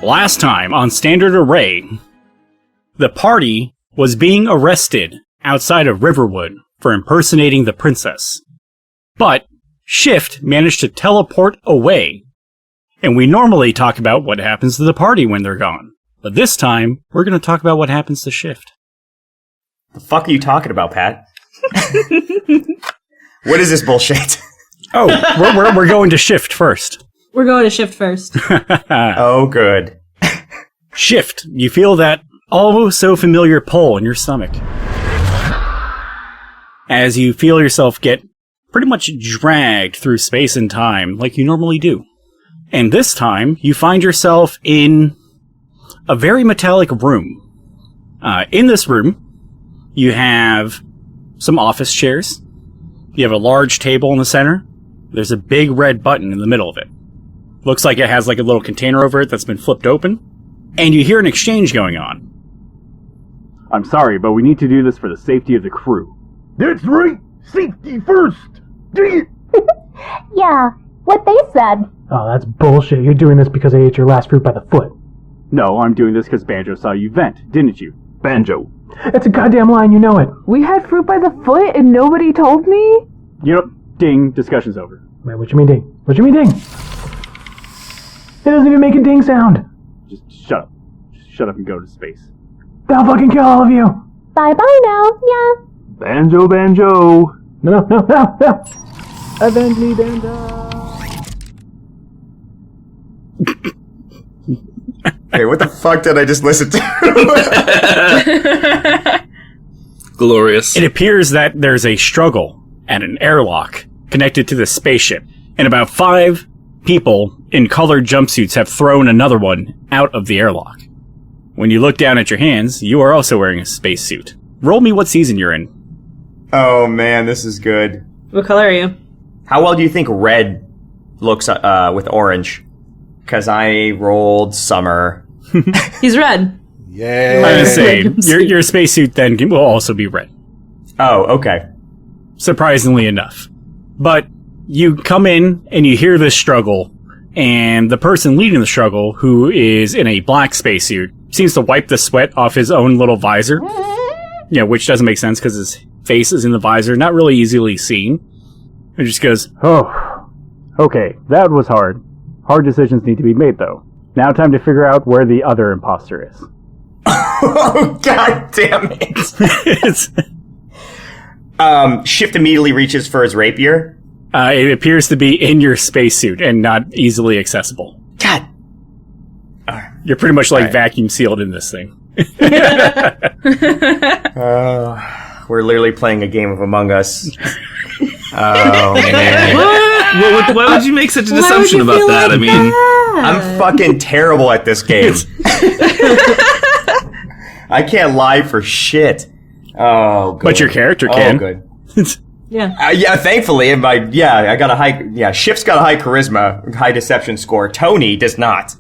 Last time on Standard Array, the party was being arrested outside of Riverwood for impersonating the princess. But Shift managed to teleport away. And we normally talk about what happens to the party when they're gone. But this time, we're going to talk about what happens to Shift. The fuck are you talking about, Pat? What is this bullshit? Oh, we're going to Shift first. We're going to Shift first. Oh, good. Shift, you feel that almost so familiar pull in your stomach. As you feel yourself get pretty much dragged through space and time like you normally do. And this time, you find yourself in a very metallic room. In this room, you have some office chairs. You have a large table in the center. There's a big red button in the middle of it. Looks like it has like a little container over it that's been flipped open. And you hear an exchange going on. I'm sorry, but we need to do this for the safety of the crew. That's right! Safety first! Dang it! Yeah, what they said. Oh, that's bullshit. You're doing this because I ate your last fruit by the foot. No, I'm doing this because Banjo saw you vent, didn't you? Banjo. It's a goddamn line, you know it. We had fruit by the foot and nobody told me? You know, ding, discussion's over. Wait, what you mean ding? What you mean ding? It doesn't even make a ding sound. Just shut up. Just shut up and go to space. I'll fucking kill all of you. Bye-bye now, yeah. Banjo, Banjo. No. Avenge me, Banjo. Hey, what the fuck did I just listen to? Glorious. It appears that there's a struggle at an airlock connected to the spaceship, and about 5 people in colored jumpsuits have thrown another one out of the airlock. When you look down at your hands, you are also wearing a spacesuit. Roll me what season you're in. Oh man, this is good. What color are you? How well do you think red looks with orange? Because I rolled summer. He's red. Yeah. I'm gonna say, your spacesuit then will also be red. Oh, okay. Surprisingly enough. But you come in and you hear this struggle, and the person leading the struggle, who is in a black spacesuit, seems to wipe the sweat off his own little visor. Yeah, which doesn't make sense because his face is in the visor, not really easily seen. And just goes, oh, okay, that was hard. Hard decisions need to be made, though. Now time to figure out where the other imposter is. Oh, god damn it. Shift immediately reaches for his rapier. It appears to be in your spacesuit and not easily accessible. God. You're pretty much like vacuum sealed in this thing. We're literally playing a game of Among Us. Oh, man. What? Why would you make such an assumption about that? I mean, I'm fucking terrible at this game. I can't lie for shit. Oh, good. But your character can. Oh, good. Yeah. Yeah, thankfully, I got a high, Shift's got a high charisma, high deception score. Tony does not.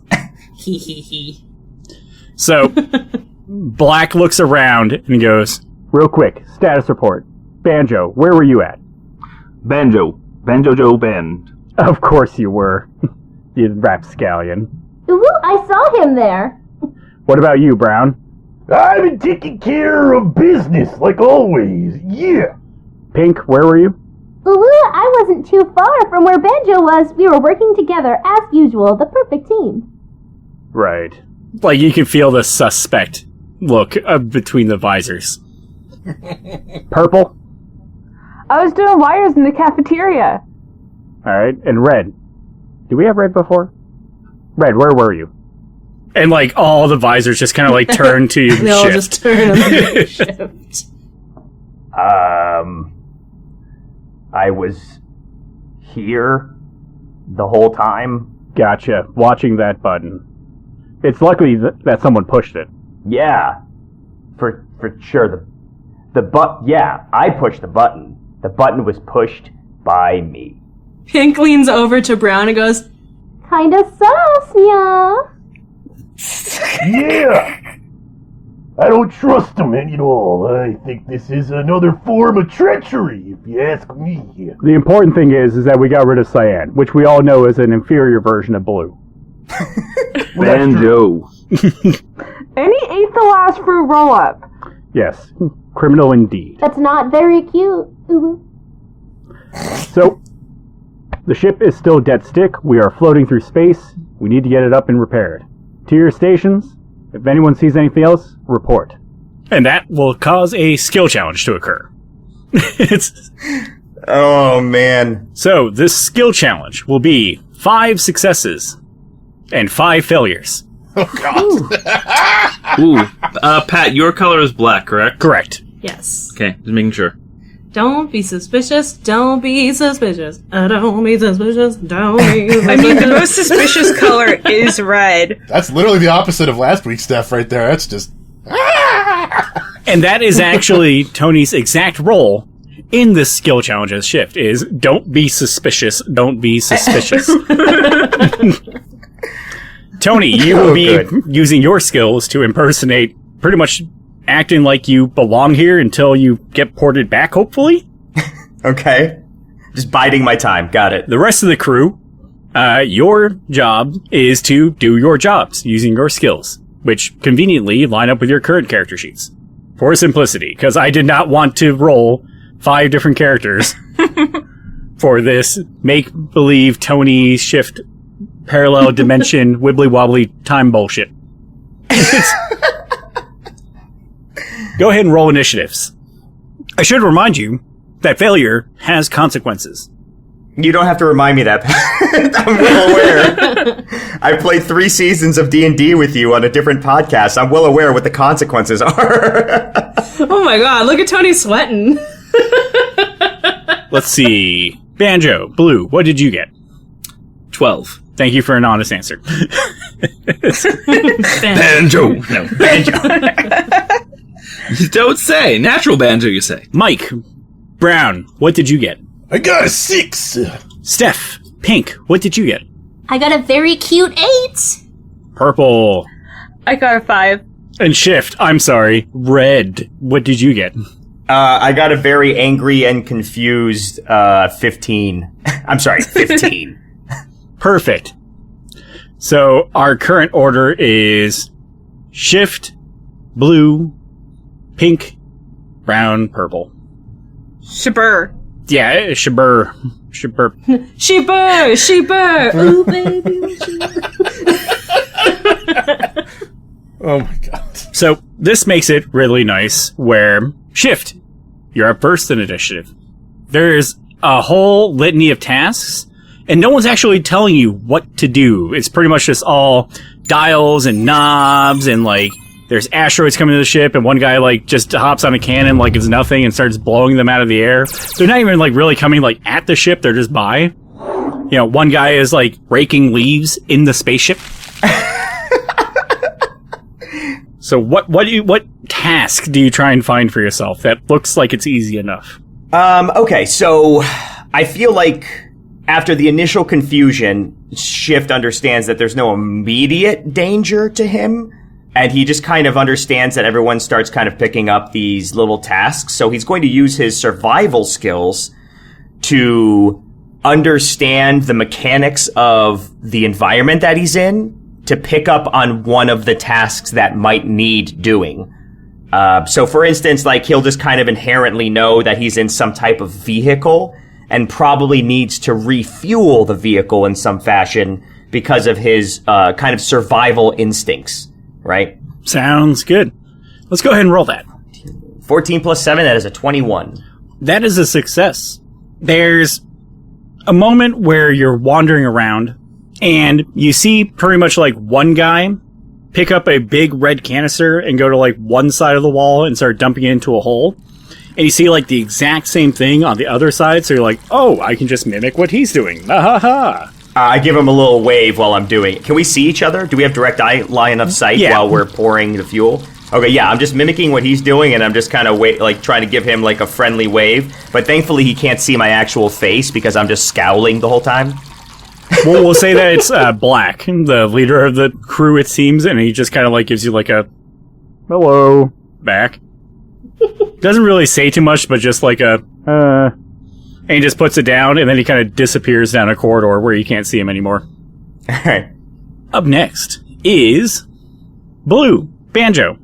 So, Black looks around and goes, real quick, status report. Banjo, where were you at? Banjo Joe Band. Of course you were. You rapscallion. Ooh, I saw him there. What about you, Brown? I've been taking care of business, like always, yeah. Pink, where were you? Ooh, I wasn't too far from where Banjo was. We were working together, as usual, the perfect team. Right. Like, you can feel the suspect look between the visors. Purple? I was doing wires in the cafeteria. Alright, and Red. Did we have Red before? Red, where were you? And, like, all the visors just kind of, like, turn to you. They all just turn on the shift. I was here the whole time. Gotcha. Watching that button. It's lucky that someone pushed it. Yeah. For sure. I pushed the button. The button was pushed by me. Pink leans over to Brown and goes, Kinda sus, yeah. Yeah! I don't trust him any at all. I think this is another form of treachery, if you ask me. The important thing is that we got rid of Cyan, which we all know is an inferior version of Blue. Banjo. And he ate the last fruit roll-up. Yes, criminal indeed. That's not very cute. Ooh. So, the ship is still dead stick. We are floating through space. We need to get it up and repaired. To your stations. If anyone sees anything else, report. And that will cause a skill challenge to occur. Oh, man. So, this skill challenge will be 5 successes and 5 failures. Ooh. Pat, your color is black, correct? Correct. Yes. Okay, just making sure. Don't be suspicious. Don't be suspicious. Don't be suspicious. Don't be suspicious. I mean, the most suspicious color is red. That's literally the opposite of last week's stuff right there. That's just... And that is actually Tony's exact role in this skill challenge's shift is don't be suspicious, don't be suspicious. Tony, you will be using your skills to impersonate pretty much acting like you belong here until you get ported back, hopefully. Okay. Just biding my time. Got it. The rest of the crew, your job is to do your jobs using your skills, which conveniently line up with your current character sheets. For simplicity, because I did not want to roll 5 different characters for this make-believe Tony shift parallel dimension wibbly-wobbly time bullshit. Go ahead and roll initiatives. I should remind you that failure has consequences. You don't have to remind me that. I'm well aware. I played 3 seasons of D&D with you on a different podcast. I'm well aware what the consequences are. Oh my god, look at Tony sweating. Let's see. Banjo, Blue, what did you get? 12. Thank you for an honest answer. Banjo! No, banjo. You don't say. Natural banjo, you say. Mike, Brown, what did you get? I got a 6. Steph, Pink, what did you get? I got a very cute 8. Purple. I got a 5. And Shift, I'm sorry, Red, what did you get? I got a very angry and confused 15. I'm sorry, 15. Perfect. So our current order is Shift, Blue, Pink, Brown, Purple. Shabur. Yeah, Shabur. Shabur. Sheeper! Ooh, baby. Oh my god. So this makes it really nice where Shift, you're up first in initiative. There's a whole litany of tasks, and no one's actually telling you what to do. It's pretty much just all dials and knobs, and like there's asteroids coming to the ship, and one guy like just hops on a cannon like it's nothing and starts blowing them out of the air. They're not even like really coming like at the ship, they're just by. You know, one guy is like raking leaves in the spaceship. So what task do you try and find for yourself that looks like it's easy enough? Okay, so I feel like after the initial confusion, Shift understands that there's no immediate danger to him, and he just kind of understands that everyone starts kind of picking up these little tasks, so he's going to use his survival skills to understand the mechanics of the environment that he's in, to pick up on one of the tasks that might need doing. So for instance, like he'll just kind of inherently know that he's in some type of vehicle and probably needs to refuel the vehicle in some fashion because of his kind of survival instincts, right? Sounds good. Let's go ahead and roll that. 14 plus 7, that is a 21. That is a success. There's a moment where you're wandering around and you see pretty much like one guy pick up a big red canister and go to like one side of the wall and start dumping it into a hole. And you see like the exact same thing on the other side. So you're like, oh, I can just mimic what he's doing. Ha ha ha. I give him a little wave while I'm doing it. Can we see each other? Do we have direct line of sight while we're pouring the fuel? Okay, yeah, I'm just mimicking what he's doing, and I'm just kind of like trying to give him like a friendly wave. But thankfully, he can't see my actual face because I'm just scowling the whole time. Well, we'll say that it's Black, the leader of the crew, it seems, and he just kind of like gives you like a hello back. Doesn't really say too much, but just like a and he just puts it down, and then he kind of disappears down a corridor where you can't see him anymore. Alright. Up next is Blue. Banjo,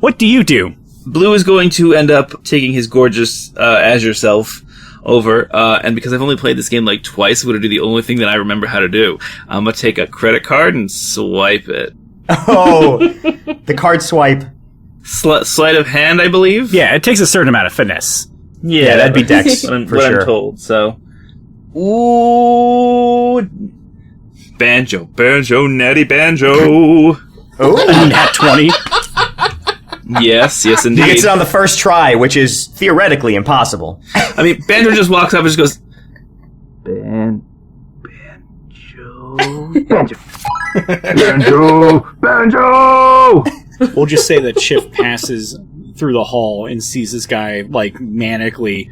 what do you do? Blue is going to end up taking his gorgeous Azure self over, and because I've only played this game like twice, I'm going to do the only thing that I remember how to do. I'm going to take a credit card and swipe it. Oh, the card swipe. Sleight of hand, I believe? Yeah, it takes a certain amount of finesse. Yeah, that'd be Dex, what for sure. I'm told, so... Ooh... Banjo, natty banjo! Oh, Nat 20. Yes, he indeed. gets it on the first try, which is theoretically impossible. I mean, Banjo just walks up and just goes... Banjo... Banjo! We'll just say that Shift passes through the hall and sees this guy, like, manically...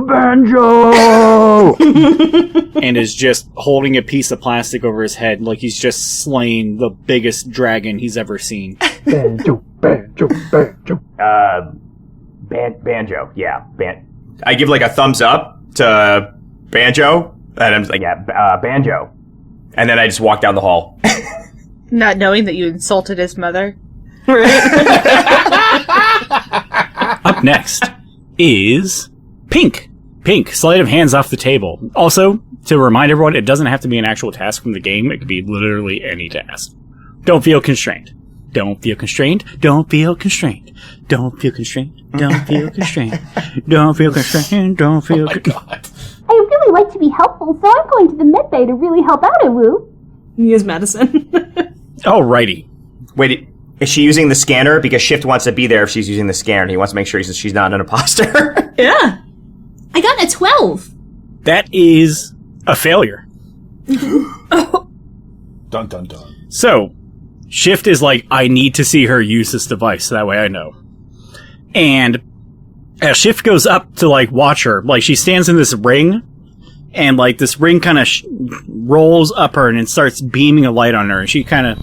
Banjo! and is just holding a piece of plastic over his head like he's just slain the biggest dragon he's ever seen. Banjo. Banjo, yeah. I give, like, a thumbs up to Banjo, and I'm just like, yeah, Banjo. And then I just walk down the hall. Not knowing that you insulted his mother. Up next is Pink. Pink, sleight of hands off the table. Also, to remind everyone, it doesn't have to be an actual task from the game. It could be literally any task. Don't feel constrained. Don't feel constrained. Don't feel constrained. Don't feel constrained. Don't feel constrained. Don't feel constrained. Don't feel constrained. I really like to be helpful, so I'm going to the medbay to really help out, Woo. Use medicine. Alrighty. Wait, is she using the scanner? Because Shift wants to be there if she's using the scanner, and he wants to make sure she's not an imposter. Yeah. I got a 12. That is a failure. Dun dun dun. So, Shift is like, I need to see her use this device, so that way I know. And as Shift goes up to, like, watch her, like, she stands in this ring, and, like, this ring kind of rolls up her and it starts beaming a light on her, and she kind of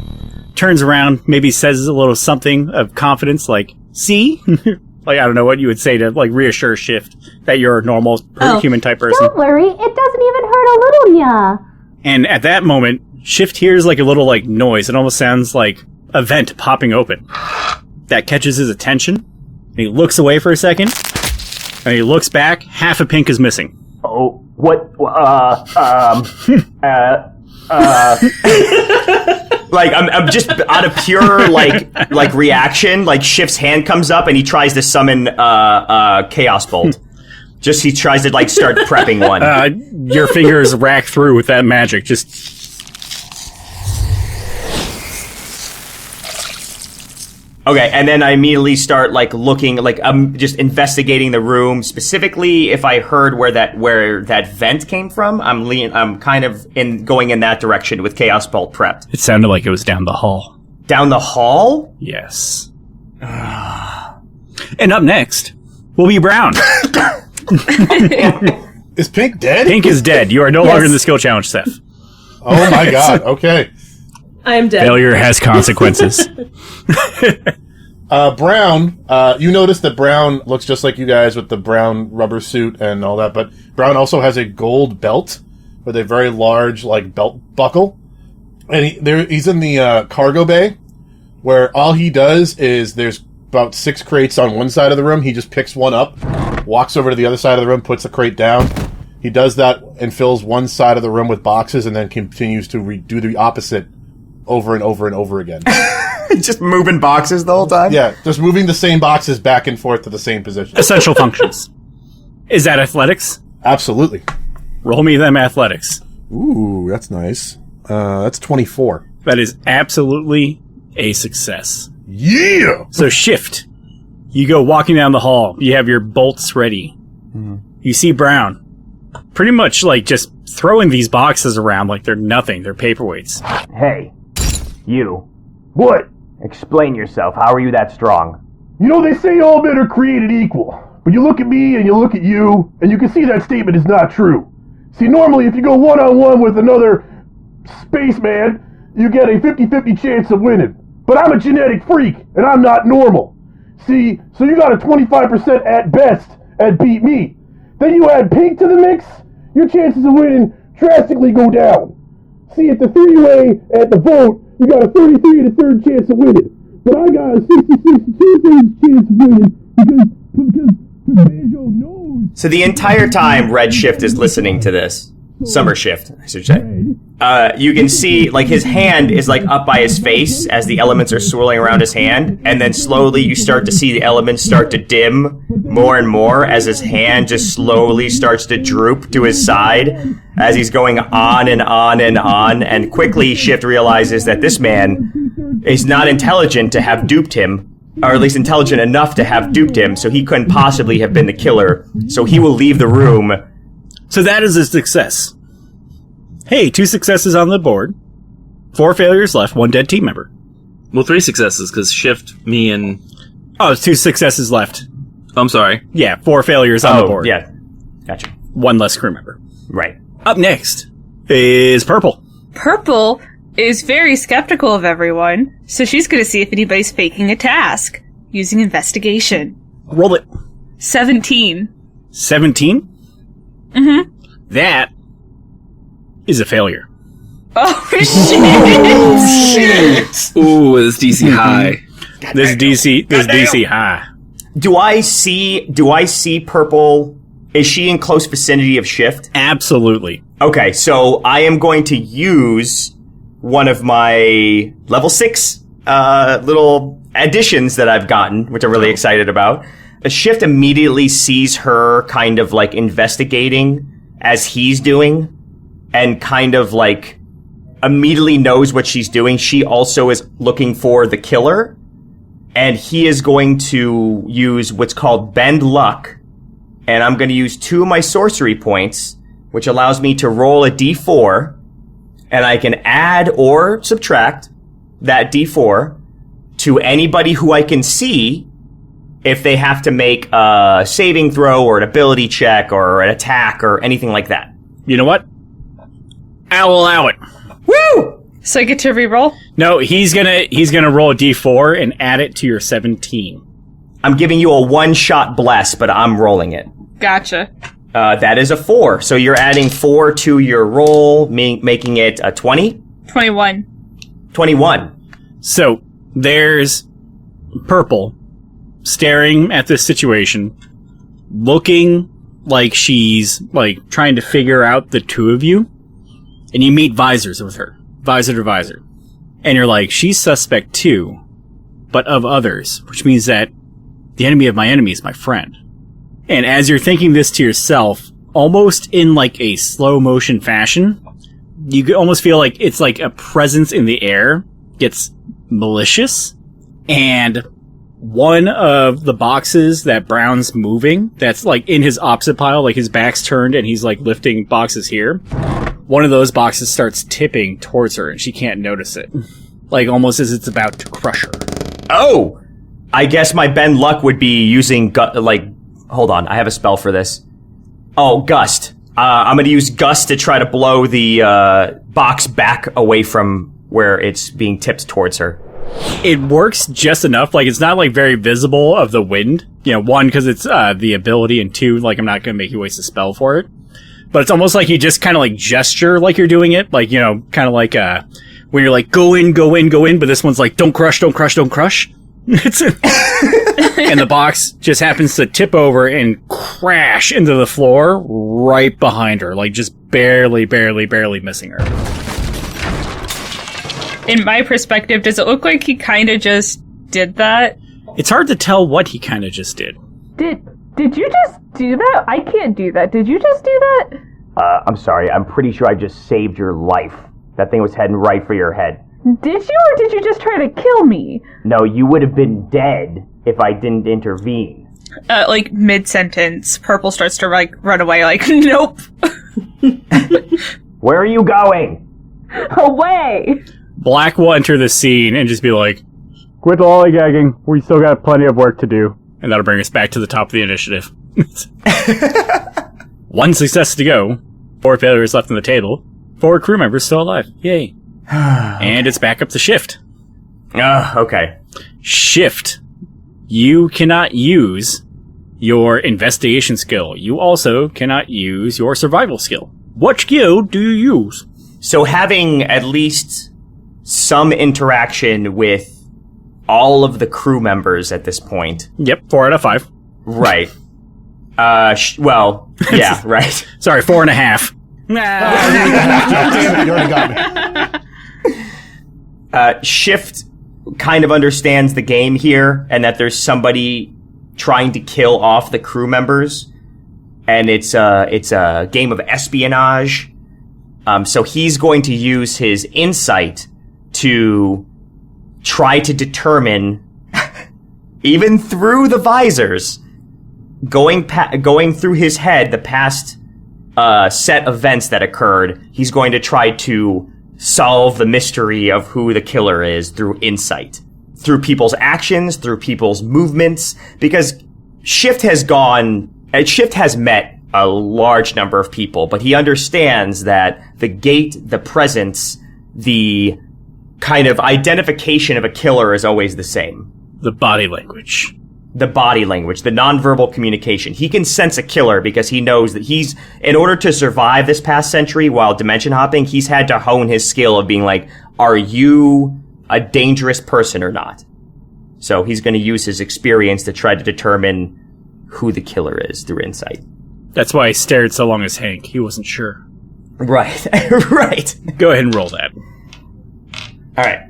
turns around, maybe says a little something of confidence, like, see? Like, I don't know what you would say to, like, reassure Shift that you're a normal human-type person. Don't worry, it doesn't even hurt a little, yeah. And at that moment, Shift hears, like, a little, like, noise. It almost sounds like a vent popping open. That catches his attention, and he looks away for a second, and he looks back, half of Pink is missing. Oh, what, like, I'm just out of pure, like reaction, like, Shift's hand comes up and he tries to summon, Chaos Bolt. He tries to, like, start prepping one. Your fingers rack through with that magic, just... Okay, and then I immediately start, like, looking, like, I'm just investigating the room. Specifically, if I heard where that vent came from, I'm kind of going in that direction with Chaos Bolt prepped. It sounded like it was down the hall. Down the hall? Yes. And up next will be Brown. Is Pink dead? Pink is dead. You are no longer in the skill challenge, Steph. Oh my god, okay. I am dead. Failure has consequences. Brown, you notice that Brown looks just like you guys with the brown rubber suit and all that, but Brown also has a gold belt with a very large, like, belt buckle. And he's in the cargo bay, where all he does is there's about 6 crates on one side of the room. He just picks one up, walks over to the other side of the room, puts the crate down. He does that and fills one side of the room with boxes and then continues to do the opposite over and over and over again. Just moving boxes the whole time? Yeah, just moving the same boxes back and forth to the same position. Essential functions. Is that athletics? Absolutely. Roll me them athletics. Ooh, that's nice. That's 24. That is absolutely a success. Yeah! So Shift. You go walking down the hall. You have your bolts ready. Mm-hmm. You see Brown. Pretty much, like, just throwing these boxes around like they're nothing. They're paperweights. Hey, you. What? Explain yourself. How are you that strong? You know, they say all men are created equal. But you look at me and you look at you, and you can see that statement is not true. See, normally if you go one-on-one with another spaceman, you get a 50-50 chance of winning. But I'm a genetic freak, and I'm not normal. See, so you got a 25% at best at beat me. Then you add Pink to the mix, your chances of winning drastically go down. See, at the three-way, at the vote, you got a 33 and a third chance of winning. But I got a 66 and 2/3 chance of winning because Banjo knows. So the entire time Red Shift is listening to this, Summer Shift, I should say, you can see, like, his hand is, like, up by his face as the elements are swirling around his hand, and then slowly you start to see the elements start to dim more and more as his hand just slowly starts to droop to his side as he's going on and on and on, and quickly Shift realizes that this man is not intelligent to have duped him, or at least intelligent enough to have duped him, so he couldn't possibly have been the killer, so he will leave the room. So that is a success. Hey, 2 successes on the board. 4 failures left, 1 dead team member. Well, 3 successes, because Shift, me, and... Oh, it's 2 successes left. I'm sorry. Yeah, 4 failures on the board. Yeah, gotcha. 1 less crew member. Right. Up next is Purple. Purple is very skeptical of everyone, so she's going to see if anybody's faking a task using investigation. Roll it. 17. 17? Mm-hmm. That is a failure. Oh, shit! Ooh, this DC high. This DC high. Do I see Purple? Is she in close vicinity of Shift? Absolutely. Okay, so I am going to use one of my level 6 little additions that I've gotten, which I'm really excited about. A Shift immediately sees her kind of like investigating as he's doing, and kind of like immediately knows what she's doing. She also is looking for the killer, and he is going to use what's called Bend Luck, and I'm going to use 2 of my sorcery points, which allows me to roll a d4, and I can add or subtract that d4 to anybody who I can see if they have to make a saving throw or an ability check or an attack or anything like that. You know what? I'll allow it. Woo! So I get to reroll? No, he's gonna roll a d4 and add it to your 17. I'm giving you a one-shot bless, but I'm rolling it. Gotcha. That is a 4. So you're adding 4 to your roll, making it a 20? 21. 21. So, there's Purple staring at this situation, looking like she's, like, trying to figure out the 2 of you, and you meet visors with her. Visor to visor. And you're like, she's suspect too, but of others, which means that the enemy of my enemy is my friend. And as you're thinking this to yourself, almost in like a slow motion fashion, you could almost feel like it's like a presence in the air gets malicious, and one of the boxes that Brown's moving, that's like in his opposite pile, like his back's turned and he's like lifting boxes here, one of those boxes starts tipping towards her and she can't notice it. Like almost as it's about to crush her. Oh! I guess my Bend Luck would be using, hold on, I have a spell for this. Oh, Gust. I'm gonna use Gust to try to blow the box back away from where it's being tipped towards her. It works just enough. Like, it's not, like, very visible of the wind. You know, 1, because it's the ability, and 2, like, I'm not gonna make you waste a spell for it. But it's almost like you just kind of, like, gesture like you're doing it. Like, you know, kind of like, when you're like, go in, go in, go in, but this one's like, don't crush, don't crush, don't crush. It's and the box just happens to tip over and crash into the floor right behind her, like just barely missing her. In my perspective, does it look like he kind of just did that? It's hard to tell what he kind of just did. Did you just do that? I can't do that. Did you just do that? I'm sorry, I'm pretty sure I just saved your life. That thing was heading right for your head. Did you, or did you just try to kill me? No, you would have been dead if I didn't intervene. Like, mid-sentence, Purple starts to, like, run away, like, nope. Where are you going? Away! Black will enter the scene and just be like, quit lollygagging. We still got plenty of work to do. And that'll bring us back to the top of the initiative. 1 success to go. 4 failures left on the table. 4 crew members still alive. Yay. And it's back up to Shift. Okay. Shift. You cannot use your investigation skill. You also cannot use your survival skill. What skill do you use? So having at least some interaction with all of the crew members at this point. Yep, 4 out of 5. Right. Well, yeah, right. Sorry, 4.5. Damn it, you already got me. Shift kind of understands the game here, and that there's somebody trying to kill off the crew members, and it's a game of espionage. So he's going to use his insight to try to determine, even through the visors, going through his head, the past set events that occurred. He's going to try to solve the mystery of who the killer is through insight, through people's actions, through people's movements, because Shift has met a large number of people, but he understands that the gait, the presence, the kind of identification of a killer is always the same. The body language. The body language, the nonverbal communication. He can sense a killer because he knows that in order to survive this past century while dimension hopping, he's had to hone his skill of being like, are you a dangerous person or not? So he's going to use his experience to try to determine who the killer is through insight. That's why he stared so long as Hank. He wasn't sure. Right. Right. Go ahead and roll that. All right.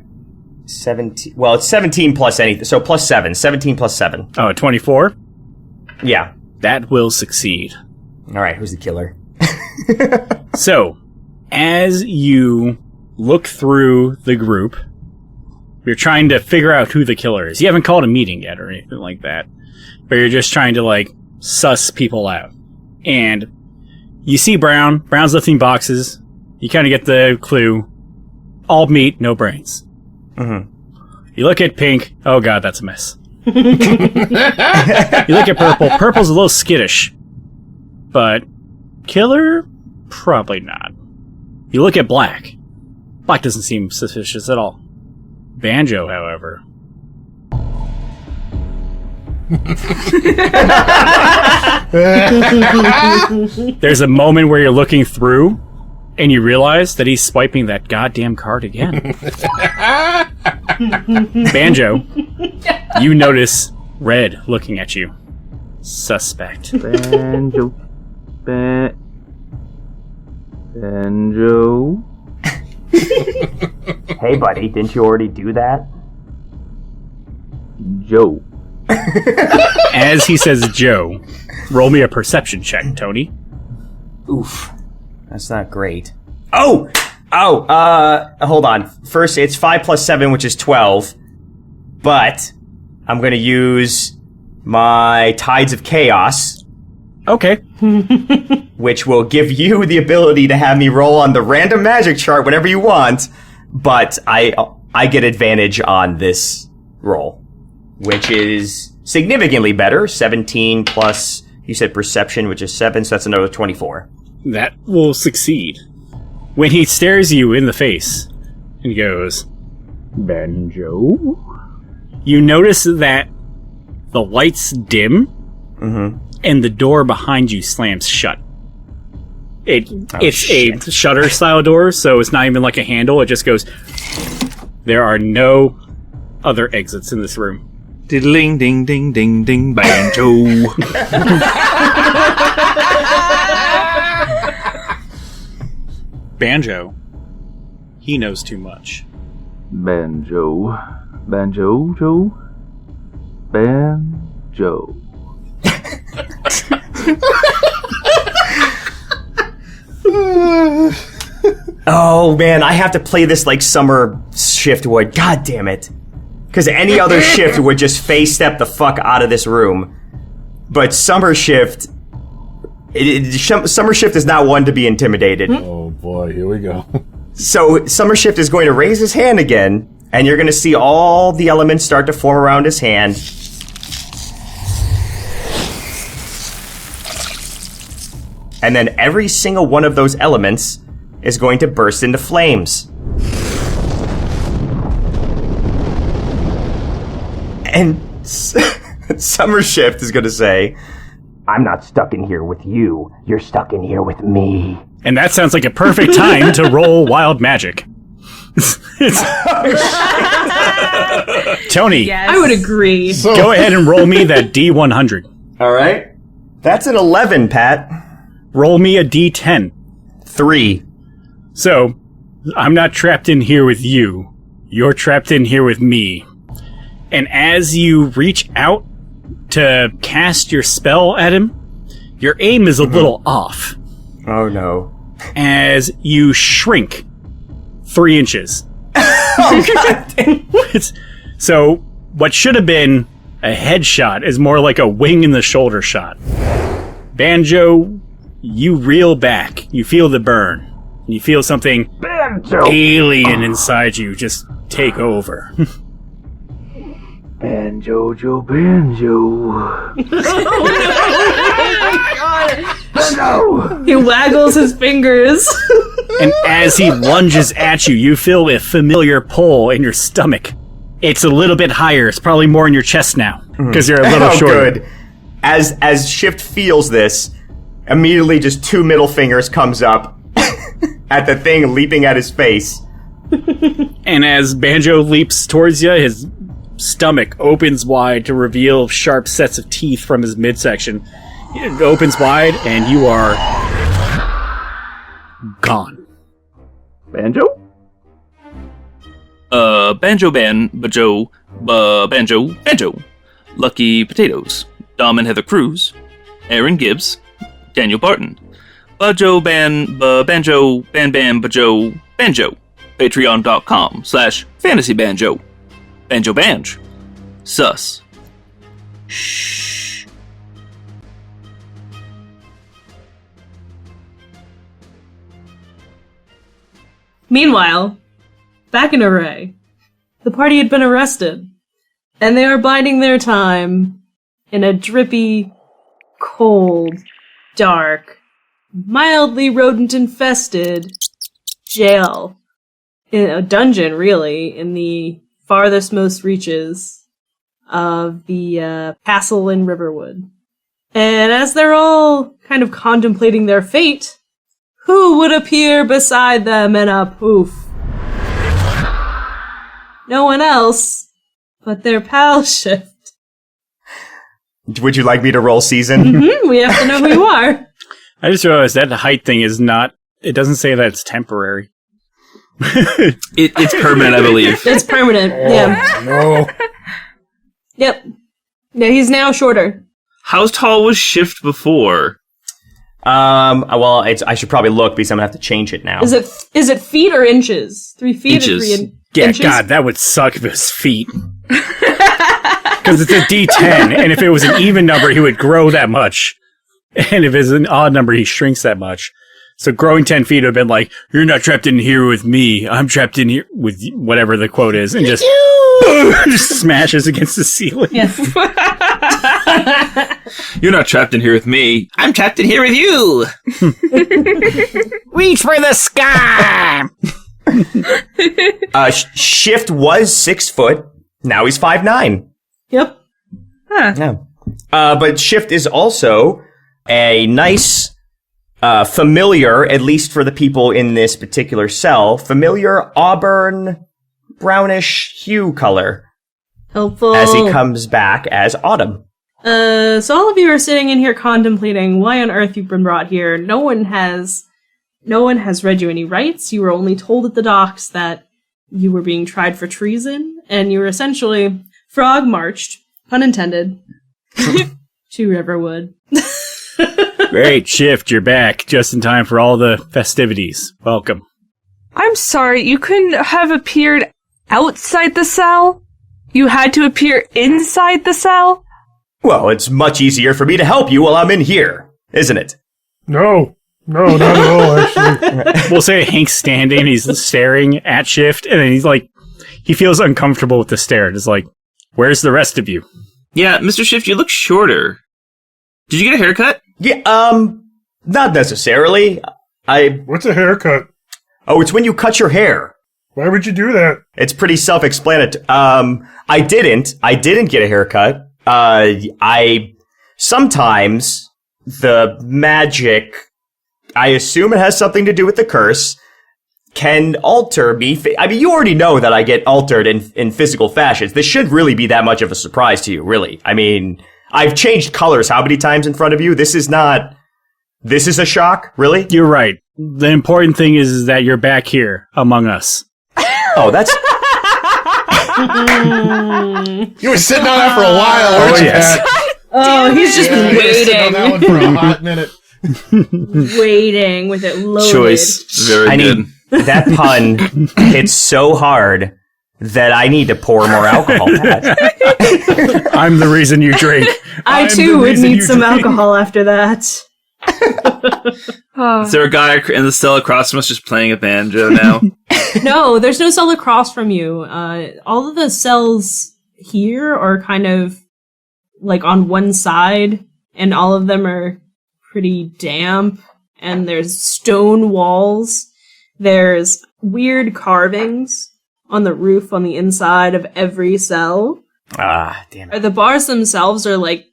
17. Well, it's 17 plus anything. So plus 7. 17 plus 7. Oh, 24? Yeah. That will succeed. All right. Who's the killer? So, as you look through the group, you're trying to figure out who the killer is. You haven't called a meeting yet or anything like that. But you're just trying to, suss people out. And you see Brown. Brown's lifting boxes. You kind of get the clue. All meat, no brains. Mm-hmm. You look at Pink. Oh god, that's a mess. You look at Purple. Purple's a little skittish. But killer? Probably not. You look at Black. Black doesn't seem suspicious at all. Banjo, however. There's a moment where you're looking through and you realize that he's swiping that goddamn card again. Banjo, you notice Red looking at you. Suspect. Banjo. Banjo. Hey, buddy, didn't you already do that? Joe. As he says Joe, roll me a perception check, Tony. Oof. That's not great. Hold on. First, it's 5 plus 7, which is 12. But I'm going to use my Tides of Chaos. Okay. Which will give you the ability to have me roll on the random magic chart whenever you want. But I get advantage on this roll, which is significantly better. 17 plus, you said perception, which is 7, so that's another 24. That will succeed. When he stares you in the face and goes, Banjo? You notice that the lights dim and the door behind you slams shut. It's a shutter style door, so it's not even like a handle, it just goes. There are no other exits in this room. Diddling ding ding ding ding banjo. Banjo, he knows too much. Banjo. Banjo, Joe? Banjo. Oh man, I have to play this like Summer Shift would. God damn it. Because any other shift would just face step the fuck out of this room. But Summer Shift... Summer Shift is not one to be intimidated. Oh boy, here we go. So Summer Shift is going to raise his hand again, and you're going to see all the elements start to form around his hand. And then every single one of those elements is going to burst into flames. And Summer Shift is going to say, I'm not stuck in here with you. You're stuck in here with me. And that sounds like a perfect time to roll Wild Magic. Tony, Yes. I would agree. So, go ahead and roll me that D100. All right. That's an 11, Pat. Roll me a D10. 3. So, I'm not trapped in here with you. You're trapped in here with me. And as you reach out to cast your spell at him, your aim is a little off. Oh, no. As you shrink 3 inches. Oh, God. So, what should have been a headshot is more like a wing in the shoulder shot. Banjo, you reel back. You feel the burn. You feel something alien inside you just take over. Banjo, Joe, Banjo. He waggles his fingers. And as he lunges at you, you feel a familiar pull in your stomach. It's a little bit higher. It's probably more in your chest now, because you're a little shorter. Good. As Shift feels this, immediately just 2 middle fingers comes up at the thing leaping at his face. And as Banjo leaps towards you, his stomach opens wide to reveal sharp sets of teeth from his midsection. It opens wide, and you are gone. Banjo? Banjo, Banjo. Lucky Potatoes. Dom and Heather Cruz. Aaron Gibbs. Daniel Barton. Banjo, Banjo, Banjo. Patreon.com/fantasybanjo. Banjo Banj. Sus. Shh. Meanwhile, back in Aerei, the party had been arrested, and they are biding their time in a drippy, cold, dark, mildly rodent-infested jail. In a dungeon, really, in the farthest most reaches of the castle in Riverwood. And as they're all kind of contemplating their fate, who would appear beside them in a poof? No one else but their pal Shift. Would you like me to roll season? Mm-hmm, we have to know who you are. I just realized that the height thing is not... It doesn't say that it's temporary. It's permanent, I believe. It's permanent, yeah. no. Yep. Yeah, he's now shorter. How tall was Shift before? Well, I should probably look because I'm gonna have to change it now. Is it feet or inches? 3 feet Inches. or 3 Yeah, inches? God, that would suck if it was feet. Because it's a D10, and if it was an even number, he would grow that much. And if it's an odd number, he shrinks that much. So growing 10 feet would have been like, you're not trapped in here with me. I'm trapped in here with whatever the quote is. And just, just smashes against the ceiling. Yes. You're not trapped in here with me. I'm trapped in here with you. Reach for the sky! Shift was 6 foot. Now he's 5'9". Yep. Yeah. But Shift is also a nice, familiar, at least for the people in this particular cell, familiar auburn, brownish hue color. Helpful. As he comes back as Autumn. So all of you are sitting in here contemplating why on earth you've been brought here. No one has read you any rights. You were only told at the docks that you were being tried for treason, and you were essentially frog marched, pun intended, to Riverwood. Great, Shift, you're back just in time for all the festivities. Welcome. I'm sorry, you couldn't have appeared outside the cell? You had to appear inside the cell? Well, it's much easier for me to help you while I'm in here, isn't it? No, not at all, actually. We'll say Hank's standing, he's staring at Shift, and then he's like, he feels uncomfortable with the stare. It's like, where's the rest of you? Yeah, Mr. Shift, you look shorter. Did you get a haircut? Yeah, not necessarily. What's a haircut? Oh, it's when you cut your hair. Why would you do that? It's pretty self-explanatory. I didn't get a haircut. Sometimes the magic, I assume it has something to do with the curse, can alter me. I mean, you already know that I get altered in physical fashions. This shouldn't really be that much of a surprise to you, really. I mean, I've changed colors how many times in front of you? This is a shock, really? You're right. The important thing is that you're back here among us. Oh, that's... You were sitting on that for a while, weren't you, yes. Pat? Oh, he's just Yeah, you were sitting on that one for a hot minute. waiting with it loaded. Choice. Very good. That pun hits so hard that I need to pour more alcohol. I'm the reason you drink. I I'm too the would reason need you some drink. alcohol after that. Is there a guy in the cell across from us just playing a banjo now? No, there's no cell across from you. All of the cells here are kind of like on one side, and all of them are pretty damp, and there's stone walls. There's weird carvings on the roof on the inside of every cell. Ah, damn it. The bars themselves are like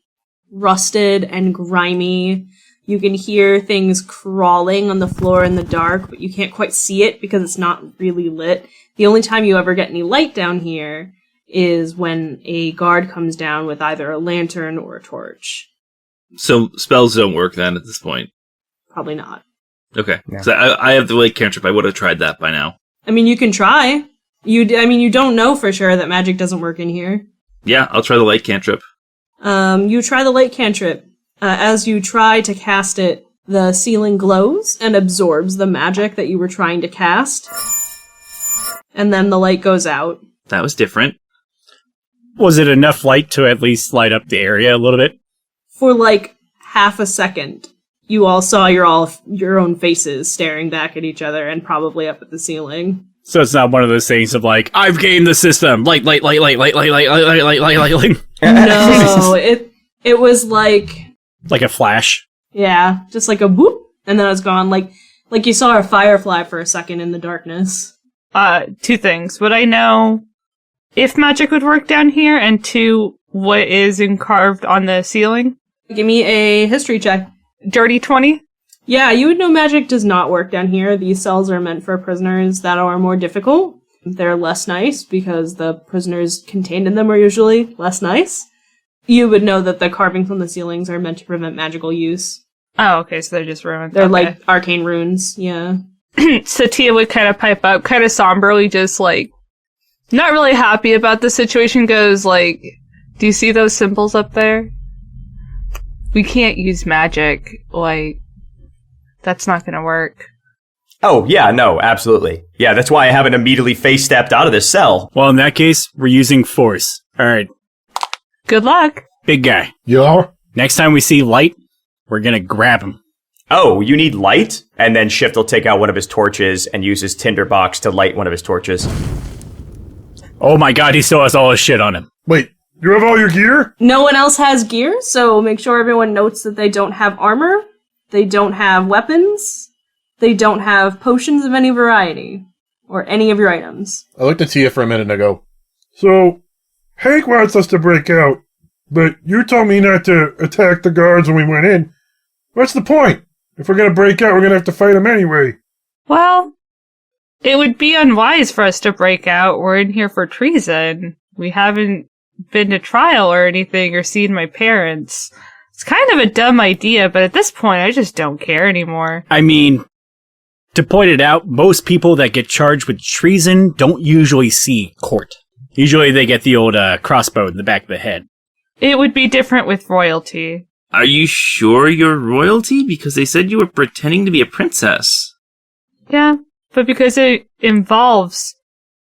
rusted and grimy. You can hear things crawling on the floor in the dark, but you can't quite see it because it's not really lit. The only time you ever get any light down here is when a guard comes down with either a lantern or a torch. So spells don't work then at this point. Probably not. Okay. Yeah. So I have the lake cantrip. I would have tried that by now. I mean, you can try. You don't know for sure that magic doesn't work in here. Yeah, I'll try the light cantrip. You try the light cantrip. As you try to cast it, the ceiling glows and absorbs the magic that you were trying to cast. And then the light goes out. That was different. Was it enough light to at least light up the area a little bit? For like half a second, you all saw your own faces staring back at each other and probably up at the ceiling. So it's not one of those things of like, I've gamed the system. Light. No, it was like, Like a flash. yeah, just like a whoop, and then it was gone. Like you saw a firefly for a second in the darkness. 2 things. Would I know if magic would work down here? And 2, what is carved on the ceiling? Give me a history check. Dirty 20? Yeah, you would know magic does not work down here. These cells are meant for prisoners that are more difficult. They're less nice because the prisoners contained in them are usually less nice. You would know that the carvings on the ceilings are meant to prevent magical use. Oh, okay, so they're just ruined. They're Okay. like arcane runes, yeah. So Tia would kind of pipe up, kind of somberly, just like, not really happy about the situation, goes like, do you see those symbols up there? We can't use magic, like, that's not gonna work. Oh, yeah, no, absolutely. Yeah, that's why I haven't immediately face-stepped out of this cell. Well, in that case, we're using force. Alright, Good luck. big guy. Yeah? Next time we see light, we're gonna grab him. Oh, you need light? And then Shift will take out one of his torches and use his tinderbox to light one of his torches. Oh my god, he still has all his shit on him. Wait, you have all your gear? No one else has gear, so make sure everyone notes that they don't have armor, they don't have weapons, they don't have potions of any variety, or any of your items. I looked at Tia for a minute and I go, So, Hank wants us to break out, but you told me not to attack the guards when we went in. What's the point? If we're gonna break out, we're gonna have to fight them anyway. Well, it would be unwise for us to break out. We're in here for treason. We haven't been to trial or anything or seen my parents. It's kind of a dumb idea, but at this point, I just don't care anymore. I mean, to point it out, most people that get charged with treason don't usually see court. Usually they get the old crossbow in the back of the head. It would be different with royalty. Are you sure you're royalty? Because they said you were pretending to be a princess. Yeah, but because it involves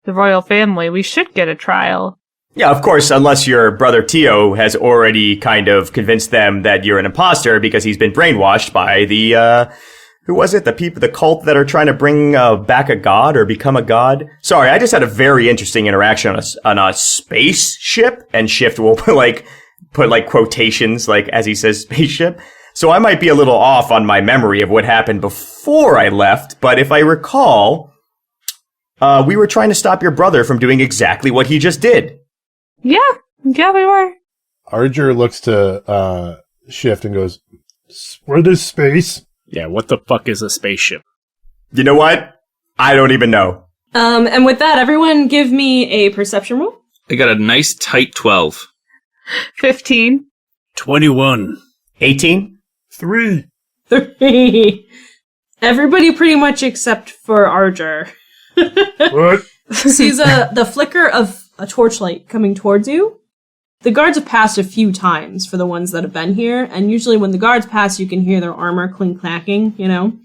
the royal family, we should get a trial. Yeah, of course, unless your brother Tio has already kind of convinced them that you're an imposter because he's been brainwashed by the, who was it? The cult that are trying to bring back a god or become a god? Sorry, I just had a very interesting interaction on a spaceship, and Shift will put quotations, as he says spaceship. So I might be a little off on my memory of what happened before I left, but if I recall, we were trying to stop your brother from doing exactly what he just did. Yeah, we were. Arger looks to Shift and goes, What is space? Yeah, what the fuck is a spaceship? You know what? I don't even know. And with that, everyone give me a perception roll. I got a nice tight 12. 15. 21. 18? 3. 3. Everybody pretty much except for Arger. What? Sees the flicker of a torchlight coming towards you. The guards have passed a few times for the ones that have been here, and usually when the guards pass, you can hear their armor clink-clacking, you know?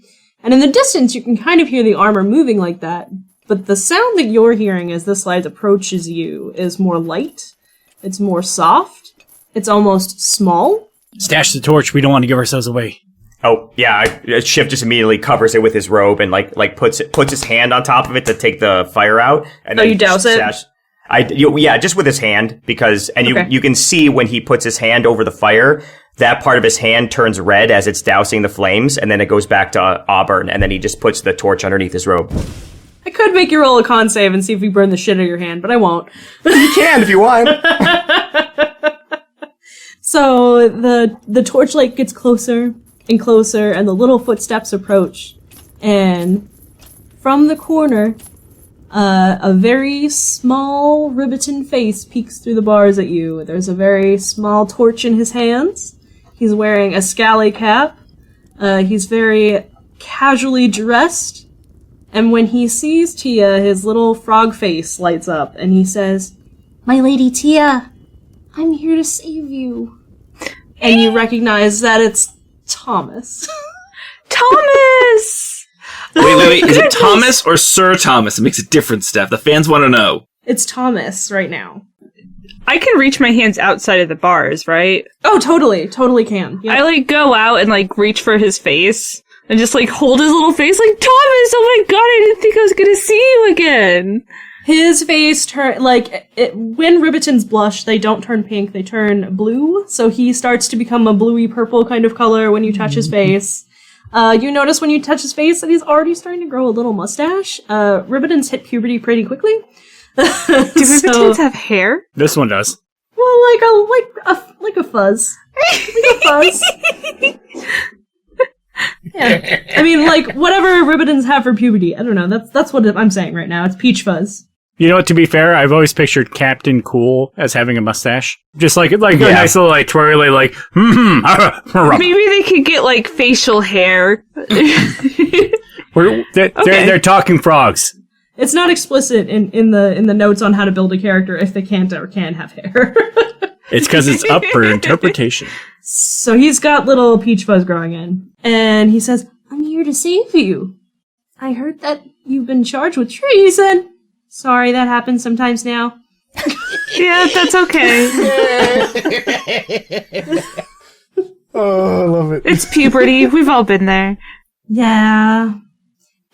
And in the distance, you can kind of hear the armor moving like that, but the sound that you're hearing as this light approaches you is more light, it's more soft, it's almost small. Stash the torch, we don't want to give ourselves away. Oh, yeah, Shiv just immediately covers it with his robe and like puts his hand on top of it to take the fire out. And you douse it? Yeah, just with his hand, because, you can see when he puts his hand over the fire, that part of his hand turns red as it's dousing the flames, and then it goes back to auburn, and then he just puts the torch underneath his robe. I could make you roll a con save and see if we burn the shit out of your hand, but I won't. You can if you want. So the torchlight gets closer and closer, and the little footsteps approach, and from the corner, a very small Ribbiton face peeks through the bars at you. There's a very small torch in his hands. He's wearing a scally cap. He's very casually dressed. And when he sees Tia, his little frog face lights up, and he says, "My lady Tia, I'm here to save you." And you recognize that it's Thomas. Thomas! Wait. Is it Thomas or Sir Thomas? It makes a difference, Steph. The fans want to know. It's Thomas right now. I can reach my hands outside of the bars, right? Oh, totally can. Yep. I go out and reach for his face and just hold his little face like, Thomas, oh my god, I didn't think I was gonna see you again. His face when Ribbitons blush, they don't turn pink, they turn blue. So he starts to become a bluey purple kind of color when you touch his face. You notice when you touch his face that he's already starting to grow a little mustache. Ribbitons hit puberty pretty quickly. Do Ribbitons have hair? This one does. Well, like a fuzz. Like a fuzz. Yeah. I mean, whatever Ribbitons have for puberty. I don't know. That's what I'm saying right now. It's peach fuzz. You know what, to be fair, I've always pictured Captain Cool as having a mustache. Just a nice little, twirly, Maybe they could get, facial hair. They're talking frogs. It's not explicit in the notes on how to build a character if they can't or can have hair. It's because it's up for interpretation. So he's got little peach fuzz growing in. And he says, "I'm here to save you. I heard that you've been charged with treason. Sorry, that happens sometimes now." Yeah, that's okay. Oh, I love it. It's puberty. We've all been there. Yeah.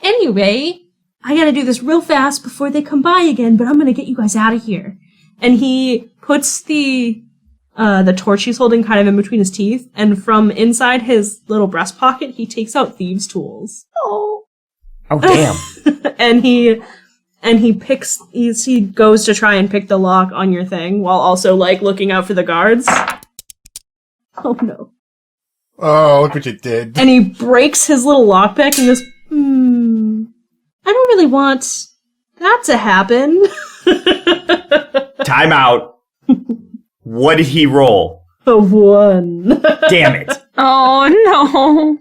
Anyway, I gotta do this real fast before they come by again, but I'm gonna get you guys out of here. And he puts the torch he's holding kind of in between his teeth, and from inside his little breast pocket, he takes out thieves' tools. Oh, damn. And he goes to try and pick the lock on your thing while also looking out for the guards. Oh no. Oh, look what you did. And he breaks his little lockpick and goes, I don't really want that to happen. Time out. What did he roll? A 1. Damn it. Oh no.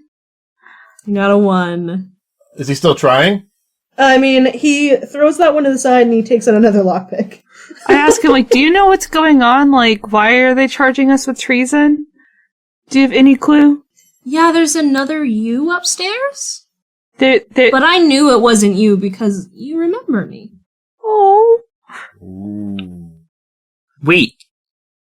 You got a 1. Is he still trying? I mean, he throws that one to the side and he takes out another lockpick. I ask him, do you know what's going on? Why are they charging us with treason? Do you have any clue? Yeah, there's another you upstairs. But I knew it wasn't you because you remember me. Oh. Wait,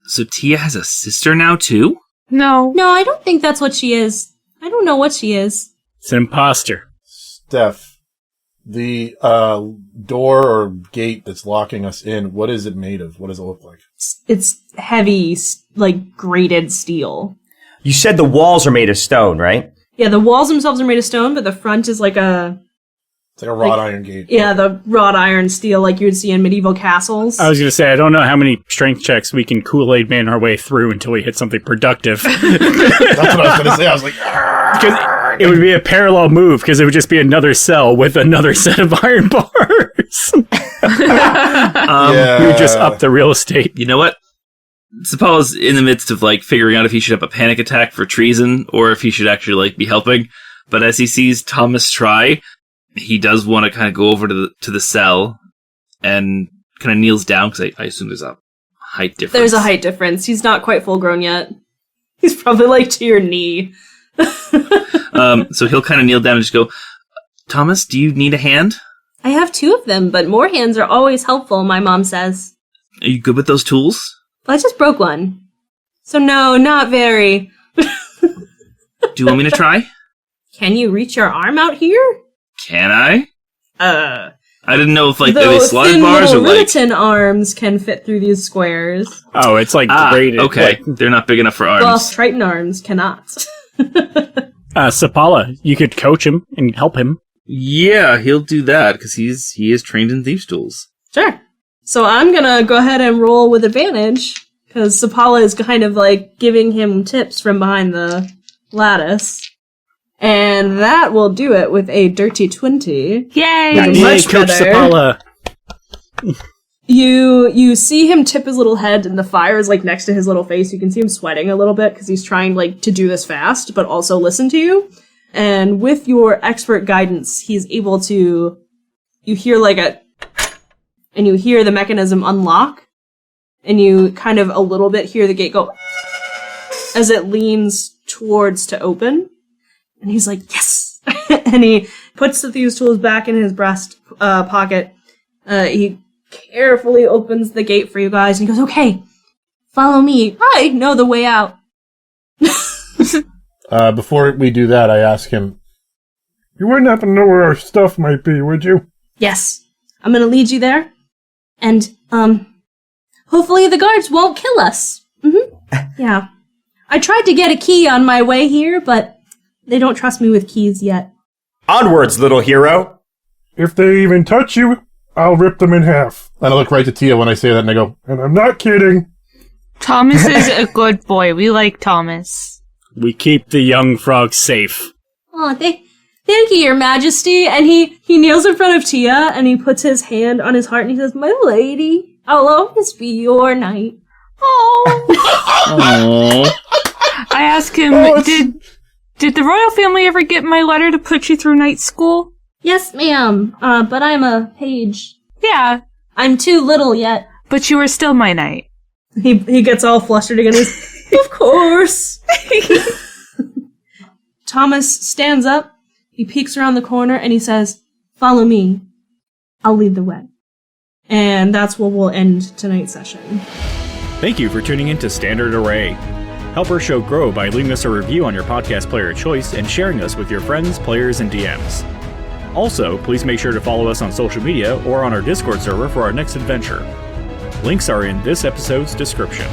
so Tia has a sister now too? No. No, I don't think that's what she is. I don't know what she is. It's an imposter. Steph, the door or gate that's locking us in, what is it made of? What does it look like? It's heavy, grated steel. You said the walls are made of stone, right? Yeah, the walls themselves are made of stone, but the front is It's like a wrought iron gate. Yeah, the wrought iron steel like you would see in medieval castles. I was going to say, I don't know how many strength checks we can Kool-Aid man our way through until we hit something productive. That's what I was going to say. I was like, It would be a parallel move because it would just be another cell with another set of iron bars. You would just up the real estate. You know what? Sapalla's in the midst of like figuring out if he should have a panic attack for treason or if he should actually like be helping. But as he sees Thomas try, he does want to kind of go over to the cell and kind of kneels down because I assume there's a height difference. There's a height difference. He's not quite full grown yet. He's probably like to your knee. So he'll kind of kneel down and just go, Thomas, do you need a hand? I have 2 of them, but more hands are always helpful, my mom says. Are you good with those tools? Well, I just broke one. So no, not very. Do you want me to try? Can you reach your arm out here? Can I? I didn't know if like are they Those slide thin bars or little like Riveton arms can fit through these squares. Oh, it's like graded. Okay, they're not big enough for arms. Well, Triton arms cannot. Sapala, you could coach him and help him. Yeah, he'll do that because he is trained in thieves' tools. Sure. So I'm gonna go ahead and roll with advantage because Sapala is kind of like giving him tips from behind the lattice. And that will do it with a dirty 20. Yay! Much Coach better. Sapala. You see him tip his little head, and the fire is like next to his little face. You can see him sweating a little bit because he's trying like to do this fast, but also listen to you. And with your expert guidance, he's able to. You hear like and you hear the mechanism unlock, and you kind of a little bit hear the gate go as it leans towards to open. And he's like, yes! And he puts the thieves' tools back in his breast pocket. He carefully opens the gate for you guys, and he goes, okay, follow me. I know the way out. Before we do that, I ask him, you wouldn't happen to know where our stuff might be, would you? Yes, I'm gonna lead you there. And, hopefully the guards won't kill us. Yeah. I tried to get a key on my way here, but they don't trust me with keys yet. Onwards, little hero. If they even touch you, I'll rip them in half. And I look right to Tia when I say that, and I go, and I'm not kidding. Thomas is a good boy. We like Thomas. We keep the young frog safe. Oh, thank you, your majesty. And he kneels in front of Tia, and he puts his hand on his heart, and he says, my lady, I'll always be your knight. Oh. I ask him, did the royal family ever get my letter to put you through night school? Yes, ma'am. But I'm a page. Yeah. I'm too little yet. But you are still my knight. He gets all flustered again. Of course. Thomas stands up. He peeks around the corner and he says, follow me. I'll lead the way. And that's where we'll end tonight's session. Thank you for tuning in to Standard Array. Help our show grow by leaving us a review on your podcast player of choice and sharing us with your friends, players, and DMs. Also, please make sure to follow us on social media or on our Discord server for our next adventure. Links are in this episode's description.